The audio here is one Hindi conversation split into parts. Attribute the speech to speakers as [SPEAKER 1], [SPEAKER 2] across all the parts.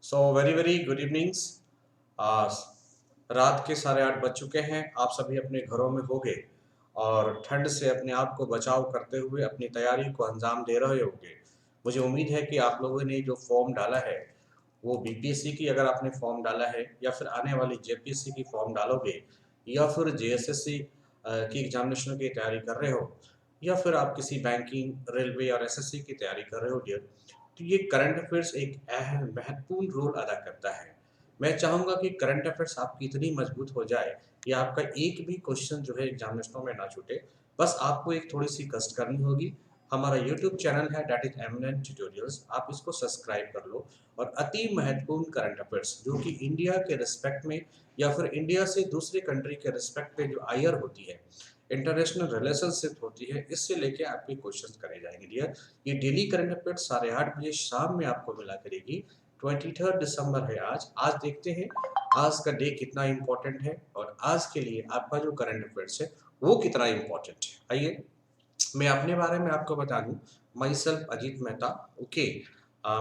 [SPEAKER 1] So very very good evenings. रात के 8:30 बज चुके हैं। आप सभी अपने घरों में होंगे और ठंड से अपने आप को बचाव करते हुए अपनी तैयारी को अंजाम दे रहे होंगे। मुझे उम्मीद है कि आप लोगों ने जो फॉर्म डाला है वो बीपीएससी की अगर आपने फॉर्म डाला है या फिर आने वाली जेपीएससी की फॉर्म डालोगे या फिर जेएसएससी की एग्जामिनेशन की तैयारी कर रहे हो या फिर आप किसी बैंकिंग रेलवे और एसएससी की तैयारी कर रहे हो डियर, तो ये करंट अफेयर्स एक अहम महत्वपूर्ण रोल अदा करता है। मैं चाहूंगा कि करंट अफेयर्स आपकी इतनी मजबूत हो जाए कि आपका एक भी क्वेश्चन जो है एग्जामिनेशनों में ना छूटे। बस आपको एक थोड़ी सी कष्ट करनी होगी। हमारा यूट्यूब चैनल है दैट इज एमिनेंट ट्यूटोरियल्स, आप इसको सब्सक्राइब कर लो और अति महत्वपूर्ण करंट अफेयर्स जो कि इंडिया के रिस्पेक्ट में या फिर इंडिया से दूसरे कंट्री के रिस्पेक्ट में जो आईआर होती है, इंटरनेशनल रिलेशनशिप होती है, इससे लेके आपके क्वेश्चंस करे जाएंगे डियर। ये डेली करंट अफेयर्स 8:30 बजे शाम में आपको मिला करेगी। 23 दिसंबर है आज। आज देखते हैं आज का डे कितना इंपॉर्टेंट है और आज के लिए आपका जो करंट अफेयर्स है वो कितना इंपॉर्टेंट है। आइए मैं अपने बारे में आपको बता दूं। Myself Ajit Mehta. Okay,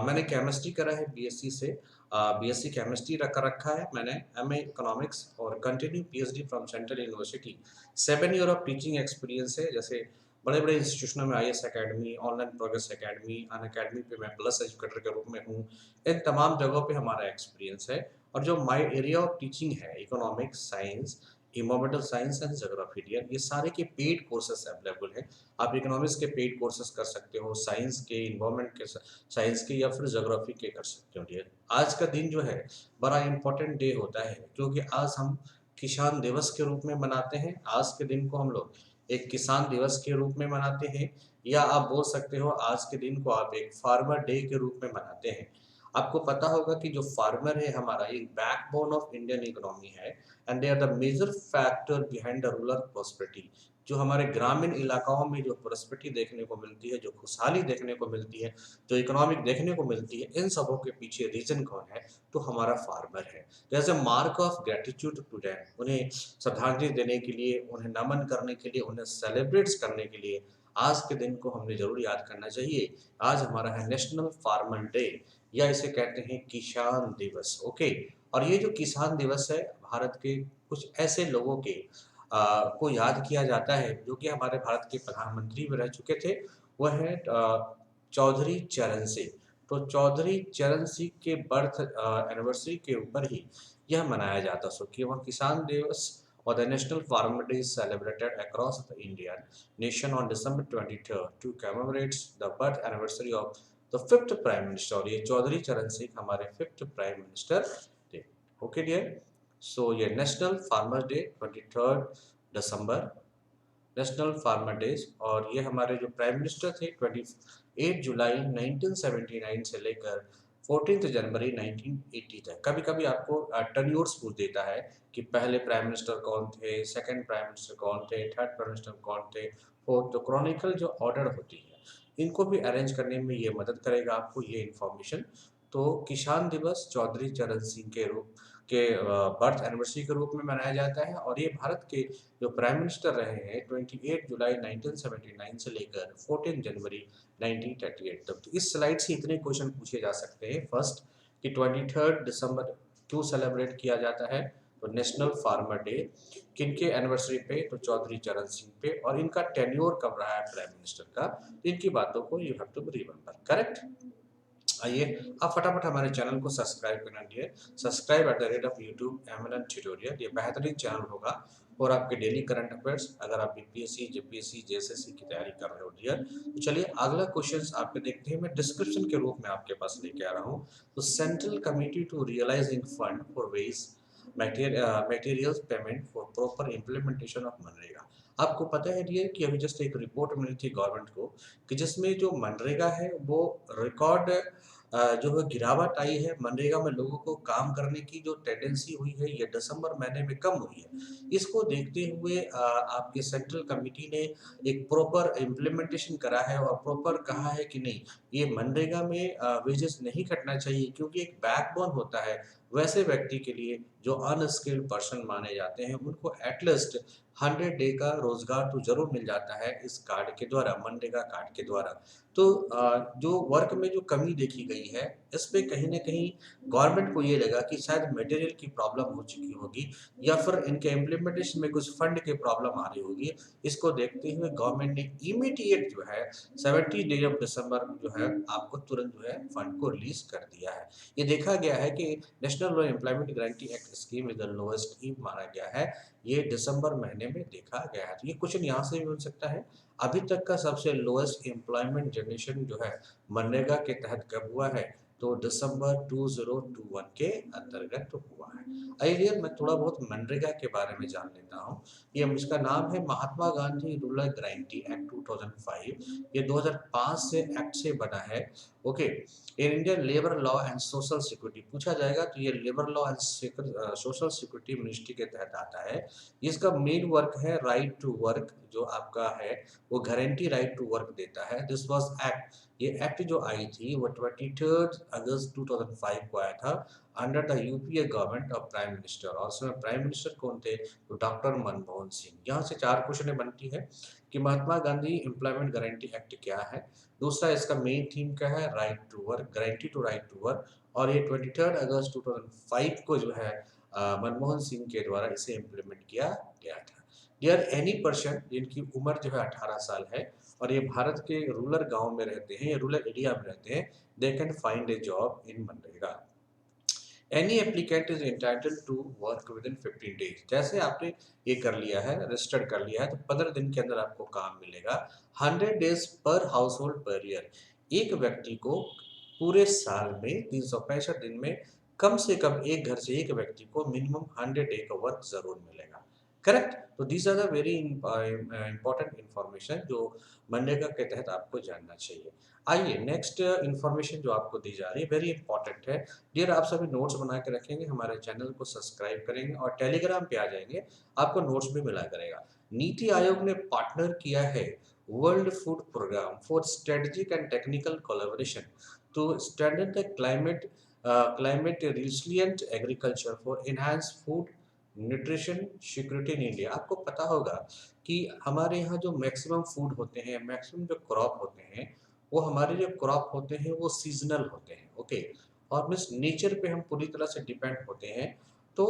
[SPEAKER 1] मैंने केमिस्ट्री करा है बीएससी से। बीएससी केमिस्ट्री रखा है मैंने। एमए इकोनॉमिक्स और continue PhD from central university. 7 year of teaching experience है। जैसे बड़े बड़े इंस्टीट्यूशनों में IAS academy, online progress academy, Unacademy पे मैं प्लस एजुकेटर के रूप में हूँ। इन तमाम जगहों पे हमारा एक्सपीरियंस है। और जो माई एरिया ऑफ टीचिंग है economics, science, environmental science and geography dear, ये सारे के पेड कोर्सेस अवेलेबल हैं। आप इकोनॉमिक्स के पेड कोर्सेज कर सकते हो, साइंस के, इन्वायरमेंट के, साइंस के या फिर ज्योग्राफी के कर सकते हो डियर। आज का दिन जो है बड़ा इंपॉर्टेंट डे होता है क्योंकि आज हम किसान दिवस के रूप में मनाते हैं। आज के दिन को हम लोग एक किसान दिवस के रूप में मनाते हैं या आप बोल सकते हो आज के दिन को आप एक फार्मर डे के रूप में मनाते हैं। आपको पता होगा कि जो फार्मर है हमारा एक बैकबोन ऑफ इंडियन इकोनॉमी है and they are the major factor behind the rural prosperity. जो हमारे ग्रामीण इलाकाओं में जो प्रॉस्पेरिटी देखने को मिलती है, जो खुशहाली देखने को मिलती है, जो इकोनॉमिक देखने को मिलती है, इन सबों के पीछे रीजन कौन है? तो हमारा फार्मर है। जैसे mark of gratitude to them, उन्हें श्रद्धांजलि देने के लिए, उन्हें नमन करने के लिए, उन्हें सेलिब्रेट्स करने के लिए आज के दिन को हमने जरूर याद करना चाहिए। आज हमारा है नेशनल फार्मर डे या इसे कहते हैं किसान दिवस। ओके, और ये जो किसान दिवस है भारत के कुछ ऐसे लोगों के को याद किया जाता है जो कि हमारे भारत के प्रधानमंत्री भी रह चुके थे। वह है चौधरी चरण सिंह। तो चौधरी चरण सिंह के बर्थ एनिवर्सरी के ऊपर ही यह मनाया जाता। सो कि वह किसान दिवस और the national farmer day is celebrated across the Indian nation on December 23rd to commemorate the birth anniversary of the fifth prime minister। और ये चौधरी चरण सिंह हमारे फिफ्थ प्राइम मिनिस्टर थे। ओके डियर, सो ये नेशनल फार्मर डे 23 दिसंबर, नेशनल फार्मर डेज। और ये हमारे जो प्राइम मिनिस्टर थे 28 जुलाई 1979 से लेकर 14 जनवरी 1980 तक। कभी कभी आपको टर्न्योर्स पूछ देता है कि पहले प्राइम मिनिस्टर कौन थे, सेकंड प्राइम मिनिस्टर कौन थे, थर्ड प्राइम मिनिस्टर कौन थे, फोर्थ। तो क्रॉनिकल जो ऑर्डर होती है इनको भी अरेंज करने में ये मदद करेगा आपको ये इंफॉर्मेशन। तो किसान दिवस चौधरी चरण सिंह के रूप के बर्थ एनिवर्सरी के रूप में मनाया जाता है और ये भारत के जो प्राइम मिनिस्टर रहे हैं 28 जुलाई 1979 से लेकर 14 जनवरी 1938 तक। तो इस स्लाइड से इतने क्वेश्चन पूछे जा सकते हैं। फर्स्ट कि 23 दिसंबर क्यों सेलिब्रेट किया जाता है? तो नेशनल फार्मर डे। किनके एनिवर्सरी पे? तो चौधरी चरण सिंह पे। और इनका टेन्योर कब रहा है प्राइम मिनिस्टर का? इनकी बातों को you have to remember. Correct. आइए आप फटाफट हमारे चैनल को सब्सक्राइब करना दिए। Subscribe at the rate of YouTube eminent tutorial, ये बेहतरीन चैनल होगा और आपके डेली करंट अफेयर्स अगर आप बीपीएससी, जेपीएससी, जेएसएससी की तैयारी कर रहे हो डियर। तो चलिए अगला क्वेश्चन आपके देखते हैं। मैं डिस्क्रिप्शन के रूप में आपके पास लेके आ रहा हूँ। तो central committee to realising fund for wage materials payment for proper implementation of MNREGA. आपको पता है डियर कि अभी जस्ट एक रिपोर्ट मिली थी गवर्नमेंट को कि जिसमें जो मनरेगा है वो रिकॉर्ड जो है गिरावट आई है। मनरेगा में लोगों को काम करने की जो टेंडेंसी हुई है ये दिसंबर महीने में कम हुई है। इसको देखते हुए आपके सेंट्रल कमिटी ने एक प्रॉपर इम्प्लीमेंटेशन करा है और प्रॉपर कहा है कि नहीं, ये मनरेगा में वेजेस नहीं कटना चाहिए क्योंकि एक बैकबोन होता है वैसे व्यक्ति के लिए जो अनस्किल्ड पर्सन माने जाते हैं, उनको एटलीस्ट 100 डे का रोजगार तो जरूर मिल जाता है इस कार्ड के द्वारा, मनरेगा कार्ड के द्वारा। तो जो वर्क में जो कमी देखी गई है इस पे कहीं न कहीं गवर्नमेंट को ये लगा कि शायद मटेरियल की प्रॉब्लम हो चुकी होगी या फिर इनके इम्प्लीमेंटेशन में कुछ फंड की प्रॉब्लम आ रही होगी। इसको देखते हुए गवर्नमेंट ने इमीडिएट जो है 70 डे ऑफ दिसंबर जो है आपको तुरंत जो है फंड को रिलीज़ कर दिया है। ये देखा गया है कि national low employment guarantee act scheme is the lowest scheme माना गया है। ये दिसंबर महीने में देखा गया है। तो ये क्वेश्चन यहाँ से भी बन सकता है, अभी तक का सबसे लोएस्ट एम्प्लॉयमेंट जनरेशन जो है मनरेगा के तहत कब हुआ है? तो दिसंबर 2021 के अंतर्गत हुआ है। आइए मैं थोड़ा बहुत मनरेगा के बारे में जान लेता हूँ। ये इसका नाम है Mahatma Gandhi rural guarantee act 2005। ये 2005 से एक्ट से बना है। Okay, Indian labour law and social security पूछा जाएगा तो ये labour law and social security ministry के तहत आता है। इसका मेन वर्क है राइट टू वर्क, जो आपका है वो गारंटी राइट टू वर्क देता है। दिस वाज एक्ट, ये एक्ट जो आई थी वो 23 अगस्त 2005 को आया था under the UPA government of prime minister, और उसमें प्राइम मिनिस्टर कौन थे? तो डॉक्टर मनमोहन सिंह। यहाँ से 4 क्वेश्चन बनती है कि Mahatma Gandhi employment guarantee act क्या है, दूसरा इसका मेन थीम क्या है, right to work, guarantee to right to work, और ये 23 अगस्त 2005 को जो है मनमोहन सिंह के द्वारा इसे इम्प्लीमेंट किया गया था। डियर एनी पर्सन जिनकी उम्र जो है 18 साल है और ये भारत के रूरल गांव में रहते हैं या रूरल एरिया में रहते हैं, they can find a job in MNREGA. Any applicant is entitled to work within 15 days. जैसे आपने ये कर लिया है, रजिस्टर्ड कर लिया है, तो 15 दिन के अंदर आपको काम मिलेगा। 100 डेज पर हाउस होल्ड पर ईयर, एक व्यक्ति को पूरे साल में 365 दिन में कम से कम एक घर से एक व्यक्ति को मिनिमम 100 डे का वर्क जरूर मिलेगा। करेक्ट? तो these are the very important information जो मनरेगा के तहत आपको जानना चाहिए। आइए नेक्स्ट इंफॉर्मेशन जो आपको दी जा रही है वेरी इंपॉर्टेंट है। डियर आप सभी नोट्स बना के रखेंगे, हमारे चैनल को सब्सक्राइब करेंगे और टेलीग्राम पे आ जाएंगे, आपको नोट्स भी मिला करेगा। नीति आयोग ने पार्टनर किया है World Food Programme for strategic and technical collaboration to standard the climate resilient agriculture for enhance food nutrition security in India. आपको पता होगा कि हमारे यहाँ जो मैक्सिमम फूड होते हैं, मैक्सिमम जो क्रॉप होते हैं, वो हमारे जो क्रॉप होते हैं वो सीजनल होते हैं। ओके, और मीन्स नेचर पे हम पूरी तरह से डिपेंड होते हैं। तो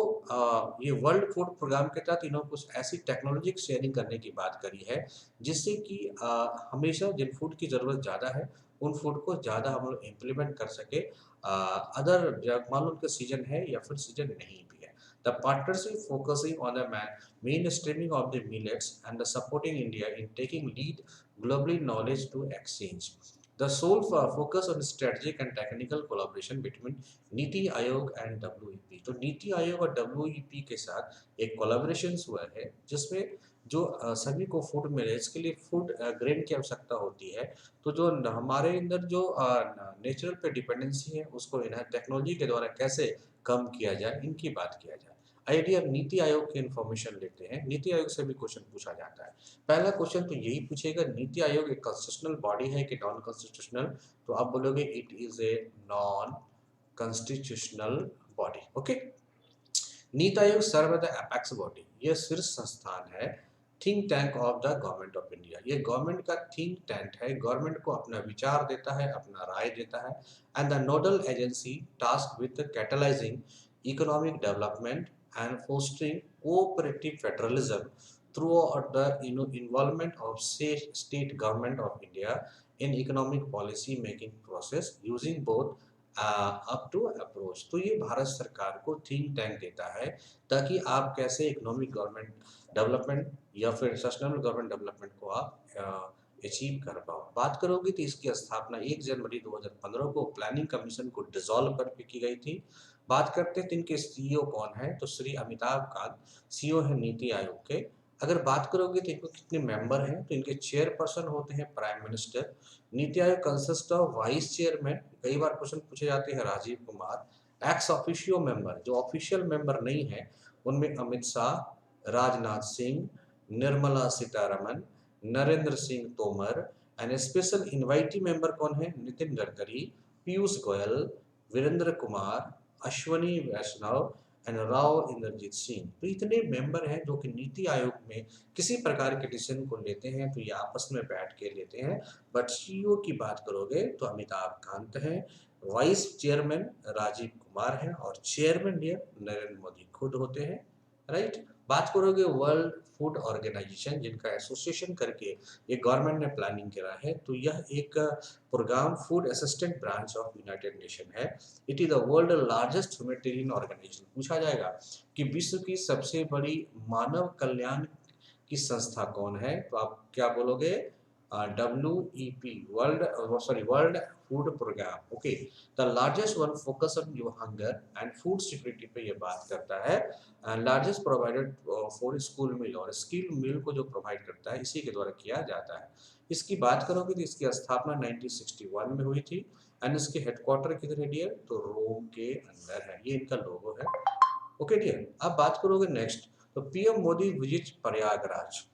[SPEAKER 1] ये वर्ल्ड फूड प्रोग्राम के तहत इन्होंने कुछ ऐसी टेक्नोलॉजी शेयरिंग करने की बात करी है जिससे कि हमेशा जिन फूड की ज़रूरत ज़्यादा है उन फूड को ज़्यादा हम लोग इम्प्लीमेंट कर सके। अदर मान लो उनका सीजन है या फिर सीजन नहीं भी है। The partnership focusing on the mainstreaming of the millets and the supporting India in taking lead globally knowledge to exchange. The sole focus on strategic and technical collaboration between NITI Aayog and WEP। तो नीति आयोग और WEP के साथ एक कोलाबोरेशन हुआ है जिसमें जो सभी को फूड मिले, इसके लिए फूड ग्रेन की आवश्यकता होती है। तो जो हमारे अंदर जो नेचुरल पे डिपेंडेंसी है उसको इन्हें टेक्नोलॉजी के द्वारा कैसे कम किया जाए, इनकी बात किया जाए। आइडिया नीति आयोग की इंफॉर्मेशन लेते हैं। नीति आयोग से भी क्वेश्चन पूछा जाता है। पहला क्वेश्चन तो यही पूछेगा, नीति आयोग एक कॉन्स्टिट्यूशनल बॉडी है कि नॉन कॉन्स्टिट्यूशनल? तो आप बोलोगे it is a non constitutional body. Okay, NITI Aayog serve the apex body, यह शीर्ष संस्थान है, think tank of the government of India. ये गवर्नमेंट का थिंक टैंक है, गवर्नमेंट को अपना विचार देता है, अपना राय देता है। And the nodal agency task with catalysing economic development and fostering cooperative federalism throughout the involvement of state government of India in economic policy making process using both up to approach। तो ये भारत सरकार को थिंक टैंक देता है ताकि आप कैसे इकोनॉमिक गवर्नमेंट डेवलपमेंट या फिर सस्टेनेबल गवर्नमेंट डेवलपमेंट को आप अचीव कर पाओ। बात करोगे तो इसकी स्थापना 1 जनवरी 2015 को प्लानिंग कमीशन को डिसॉल्व करके की गई थी। बात करते हैं तो इनके सीईओ कौन है, तो श्री अमिताभ कांत सीईओ है नीति आयोग के। अगर बात करोगे तो इनको कितने मेंबर हैं, तो इनके चेयरपर्सन होते हैं prime minister. NITI Aayog consist of vice chairman, कई बार क्वेश्चन पूछे जाते हैं, Rajiv Kumar. Ex officio member, जो ऑफिशियल मेंबर नहीं है, उनमें Amit Shah, Rajnath Singh, Nirmala Sitharaman, Narendra Singh Tomar. And special invitee member कौन है? नितिन गडकरी, पीयूष गोयल, वीरेंद्र कुमार, अश्वनी वैष्णव एंड राव इंद्रजीत सिंह। तो इतने मेंबर हैं जो कि नीति आयोग में किसी प्रकार के डिसीजन को लेते हैं तो ये आपस में बैठ के लेते हैं। बट सीईओ की बात करोगे तो अमिताभ कांत हैं, वाइस चेयरमैन राजीव कुमार हैं और चेयरमैन डियर नरेंद्र मोदी खुद होते हैं, राइट। बात करोगे वर्ल्ड फूड ऑर्गेनाइजेशन, जिनका एसोसिएशन करके ये गवर्नमेंट ने प्लानिंग करा है, तो यह एक program food assistant branch of united nation है। It is the world largest humanitarian organisation. पूछा जाएगा कि विश्व की सबसे बड़ी मानव कल्याण की संस्था कौन है, तो आप क्या बोलोगे? WEP, World Food Programme. Okay, the largest one focus on you hunger and food security पे ये बात करता है। Largest provided for school meal, और स्कूल मील को जो प्रोवाइड करता है इसी के द्वारा किया जाता है। इसकी बात करोगे तो इसकी स्थापना 1961 में हुई थी एंड इसके हेडक्वार्टर किधर है डियर? तो रोम के अंदर है। ये इनका लोगो है। ओके डियर, अब बात करोगे नेक्स्ट, तो PM Modi visit Prayagraj.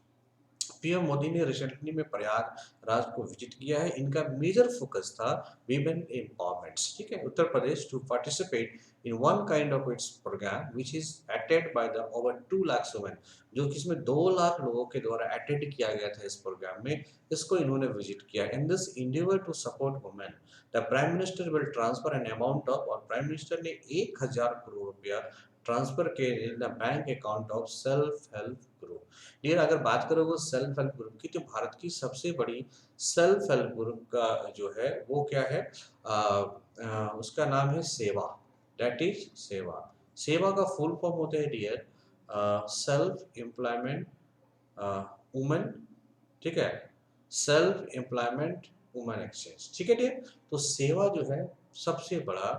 [SPEAKER 1] PM Modi ने रिसेंटली में प्रयागराज को विजिट किया है। इनका मेजर फोकस था वीमेन एम्पावरमेंट, ठीक है। Uttar Pradesh to participate in one kind of its program which is attend by the over 2 lakh women, जो कि इसमें 2 लाख लोगों के द्वारा अटेंड किया गया था इस प्रोग्राम में। इसको इन्होंने विजिट किया। In this endeavour to support women the prime minister will transfer an amount of, और प्राइम मिनिस्टर ने 1000 करोड़ रुपया ट्रांसफर किए in the bank account of self help group. Dear, अगर बात करोगे सेल्फ हेल्प ग्रुप की, तो भारत की सबसे बड़ी सेल्फ हेल्प ग्रुप का जो है वो क्या है? उसका नाम है सेवा। दैट इज सेवा। सेवा का फुल फॉर्म होता है डियर सेल्फ एम्प्लॉयमेंट वुमेन, ठीक है, सेल्फ एम्प्लॉयमेंट वुमेन एक्सचेंज, ठीक है डियर। तो सेवा जो है सबसे बड़ा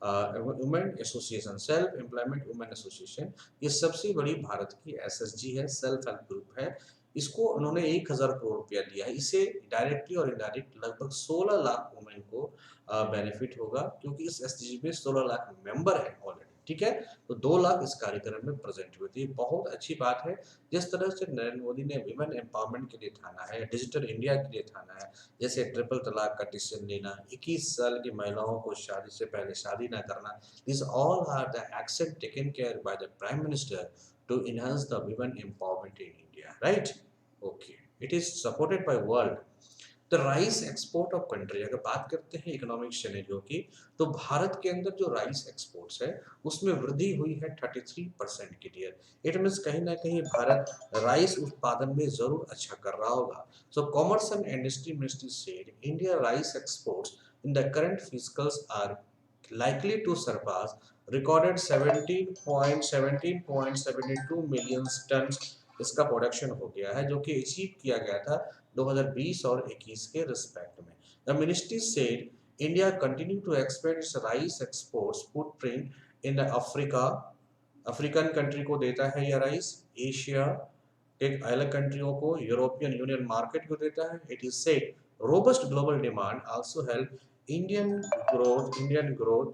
[SPEAKER 1] women association, self employment women association, ये सबसे बड़ी भारत की एसएचजी है, सेल्फ हेल्प ग्रुप है। इसको उन्होंने 1000 करोड़ रुपया दिया है। इससे डायरेक्टली और इनडायरेक्ट लगभग 16 लाख वुमेन को बेनिफिट होगा, क्योंकि इस एसएचजी में 16 लाख मेंबर है ऑलरेडी, ठीक है। तो 2 लाख इस कार्यक्रम में प्रेजेंट हुए थे। बहुत अच्छी बात है। जिस तरह से नरेंद्र मोदी ने विमेन एम्पावरमेंट के लिए ठाना है, डिजिटल इंडिया के लिए ठाना है, जैसे ट्रिपल तलाक का डिसीजन लेना, 21 साल की महिलाओं को शादी से पहले शादी ना करना, this all are the action taken care by the prime minister to enhance the women empowerment in India, right? Okay, it is supported by world। The rice export of country, अगर बात करते हैं इकोनॉमिक सिनेरियो की, तो भारत के अंदर जो राइस एक्सपोर्ट्स है उसमें वृद्धि हुई है 33% की डियर। इट मीन्स कहीं ना कहीं भारत राइस उत्पादन में जरूर अच्छा कर रहा होगा। So commerce and industry ministry said India rice exports in the current physicals are likely to surpass recorded 17.72 million tons। इसका प्रोडक्शन हो गया है, जो कि अचीव किया गया था 2020 और 21 के रिस्पेक्ट में। The ministry said India continue to expand its rice exports footprint in the Africa, African country को देता है यह राइस, एशिया के अलग कंट्रियों को, यूरोपियन यूनियन मार्केट को देता है। It is said robust global demand also help Indian growth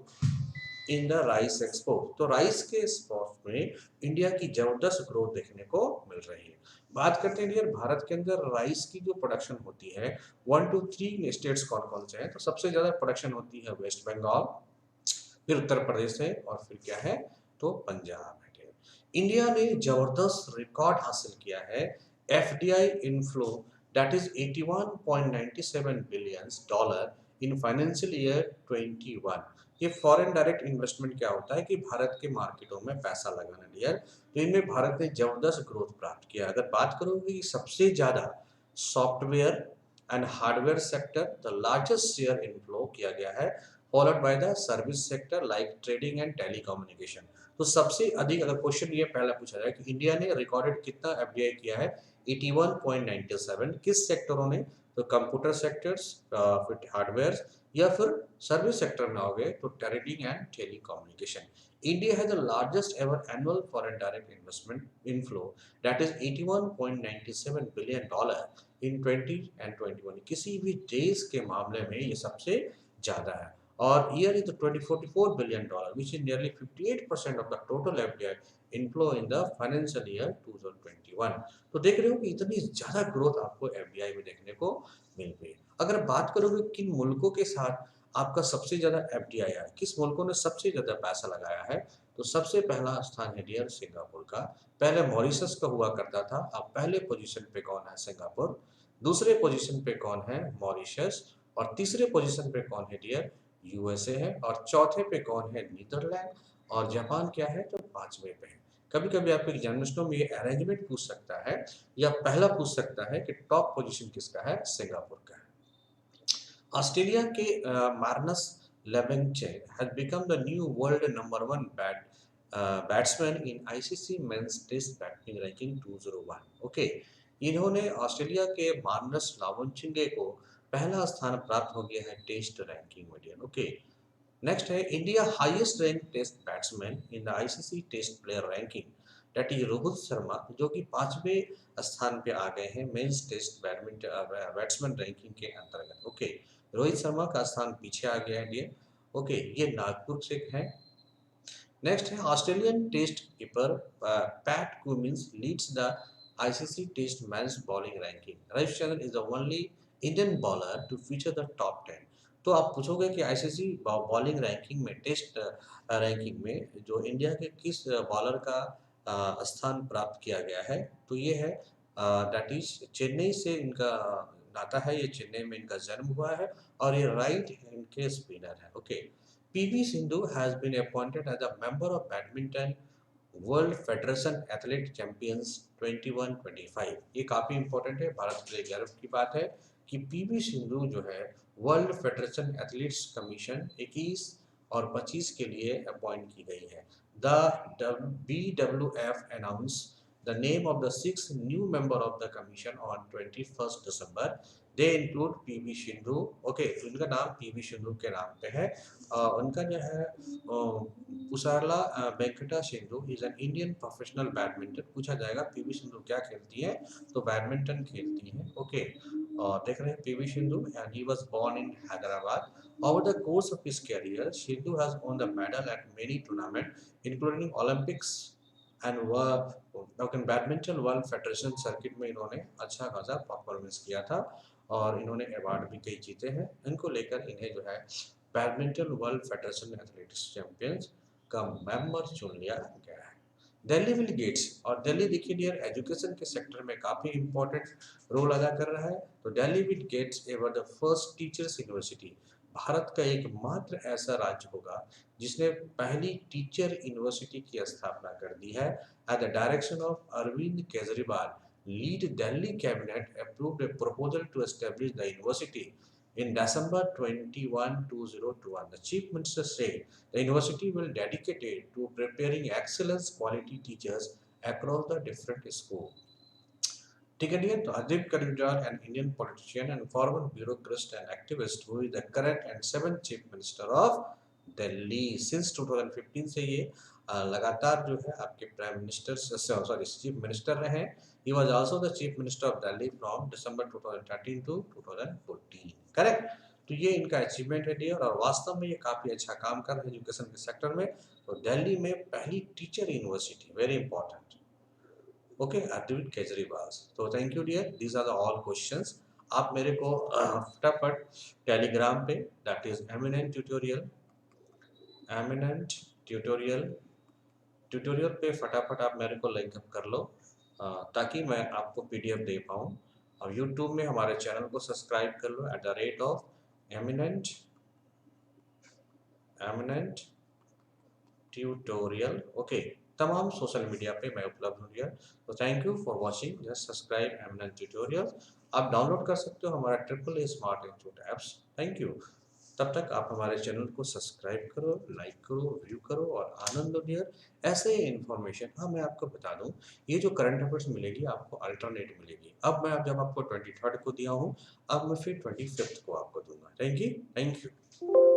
[SPEAKER 1] in the rice export. तो राइस के एक्सपोर्ट में इंडिया की जबरदस्त ग्रोथ देखने को मिल रही है। बात करते हैं डियर, भारत के अंदर राइस की जो प्रोडक्शन होती है 1 to 3 स्टेट्स कौन कौन से हैं? तो सबसे ज्यादा प्रोडक्शन होती है वेस्ट बंगाल, फिर उत्तर प्रदेश है, और फिर क्या है? तो पंजाब है। इंडिया ने जबरदस्त रिकॉर्ड हासिल किया है। FDI inflow that is 81.97 billion dollar in financial year 21। ये फॉरेन डायरेक्ट इन्वेस्टमेंट क्या होता है कि भारत के मार्केटों में पैसा लगाना डियर। तो इनमें भारत ने जबरदस्त ग्रोथ प्राप्त किया। अगर बात करोगे कि सबसे ज्यादा software and hardware sector the largest share inflow किया गया है, followed by the service sector like trading and telecommunication. तो सबसे अधिक अगर क्वेश्चन ये पहला पूछा जाए कि इंडिया ने रिकॉर्डेड कितना एफडीआई किया है, 81.97। किस सेक्टरों ने? तो कंप्यूटर सेक्टर्स, फिर हार्डवेयर, या फिर सर्विस सेक्टर में हो गए तो ट्रेडिंग एंड टेलीकम्युनिकेशन। इंडिया है the largest ever annual foreign direct investment inflow that is 81.97 billion dollar in 20 and 21। किसी भी देश के मामले में ये सबसे ज्यादा है। और year is 2044 billion dollar which is nearly 58% of the total FDI inflow in the financial year 2021। तो देख रहे हो कि इतनी ज्यादा ग्रोथ आपको एफडीआई में देखने को मिल गई। अगर बात करोगे किन मुल्कों के साथ आपका सबसे ज्यादा एफडीआई है, किस मुल्कों ने सबसे ज्यादा पैसा लगाया है, तो सबसे पहला स्थान है डियर सिंगापुर का। पहले मॉरिशस का हुआ करता था, अब पहले पोजीशन पे कौन है? सिंगापुर। दूसरे पोजीशन पे कौन है? मॉरिशस। और तीसरे पोजीशन पे कौन है डियर? यूएसए है, और चौथे पे कौन है, नीदरलैंड, और जापान क्या है, तो 5वें पे है। कभी कभी आपके एग्जामिनेशनों में ये अरेंजमेंट पूछ सकता है, या पहला पूछ सकता है कि टॉप पोजीशन किसका है, सिंगापुर का है। ऑस्ट्रेलिया के Marnus लेवेंचे has become the new world number 1 batsman in ICC Men's Test Batting Ranking 201. Okay, इन्होंने ऑस्ट्रेलिया के मार्नस लावंचिंगे को पहला स्थान प्राप्त हो गया है टेस्ट रैंकिंग में। ओके, नेक्स्ट है India highest rank test batsman in the ICC test player ranking, that is Rohit Sharma, जो कि 5वें स्थान पे आ गए हैं मेंस टेस्ट बैट्समैन रैंकिंग के अंतर्गत। ओके, रोहित शर्मा का स्थान पीछे आ गया है डियर। ओके, ये नागपुर से है। नेक्स्ट है Australian test keeper Pat Cummins leads the ICC test match bowling ranking. Ravichandran is the only Indian bowler to feature the top 10। तो आप पूछोगे कि आईसीसी बॉलिंग रैंकिंग में, टेस्ट रैंकिंग में जो इंडिया के किस बॉलर का स्थान प्राप्त किया गया है, तो ये है दैट इज चेन्नई से इनका नाता है, ये चेन्नई में इनका जन्म हुआ है, और ये राइट हैंड के स्पिनर है। Okay, PV Sindhu has been appointed as a member of Badminton world federation athlete champions 21-25। ये काफ़ी इंपॉर्टेंट है, भारत के लिए गर्व की बात है कि पीवी सिंधु जो है वर्ल्ड फेडरेशन एथलीट्स कमीशन 21 और 25 के लिए अपॉइंट की गई है। The BWF announce the name of the 6 new member of the commission on 21 December. They include PV Sindhu. Okay, तो इनका नाम पीवी सिंधु के नाम पे है। उनका जो है Pusarla Venkata Sindhu is an Indian professional badminton. पूछा जाएगा पीवी सिंधु क्या खेलती है, तो बैडमिंटन खेलती है। ओके, और देख रहे हैं PV Sindhu and he was born in Hyderabad. Over the course of his career, Sindhu has won the medal at many tournaments, including Olympics and badminton world federation circuit में इन्होंने अच्छा खासा परफॉर्मेंस किया था, और इन्होंने अवार्ड भी कई जीते हैं। इनको लेकर इन्हें जो है badminton world federation athletics champions का मेंबर चुन लिया गया है। दिल्ली विल गेट्स, और दिल्ली देखिए डियर एजुकेशन के सेक्टर में काफ़ी इंपॉर्टेंट रोल अदा कर रहा है। तो Delhi will gets ever the first teachers university, Bharat का एकमात्र ऐसा राज्य होगा जिसने पहली टीचर यूनिवर्सिटी की स्थापना कर दी है। At the direction of Arvind Kejriwal, lead Delhi cabinet approved a proposal to establish the university in December 21, 2021. The Chief Minister said the university will dedicate it to preparing excellence quality teachers across the different schools. ठीक है डियर, तो अजीब करीमजान, an Indian politician and former bureaucrat and activist who is the current and 7th Chief Minister of Delhi since 2015 से ये लगातार जो है आपके prime minister sorry chief minister रहे। He was also the chief minister of Delhi from December 2013 to 2014। Correct, तो ये इनका अचीवमेंट है डियर, और वास्तव में ये काफ़ी अच्छा काम कर रहे हैं एजुकेशन के सेक्टर में। तो दिल्ली में पहली teacher university, very important. Okay, Arvind Kejriwal. तो thank you dear, these are the all questions. आप मेरे को फटाफट टेलीग्राम पे, that is eminent tutorial, eminent tutorial tutorial पे फटाफट आप मेरे को लिंक अप कर लो, ताकि मैं आपको पीडीएफ दे पाऊँ। और यूट्यूब में हमारे चैनल को सब्सक्राइब कर लो at the rate of eminent eminent tutorial. Okay, तमाम सोशल मीडिया पे मैं उपलब्ध हूँ डियर। तो thank you for watching, just subscribe eminent tutorial. आप डाउनलोड कर सकते हो हमारा AAA smart institute apps. Thank you. तब तक आप हमारे चैनल को सब्सक्राइब करो, लाइक करो, व्यू करो और आनंद लो डियर। ऐसे ही इन्फॉर्मेशन, हाँ मैं आपको बता दूं, ये जो करंट अफेयर्स मिलेगी आपको अल्टरनेट मिलेगी। अब मैं जब आपको 23rd को दिया हूँ, अब मैं फिर 25th को आपको दूंगा। Thank you, thank you.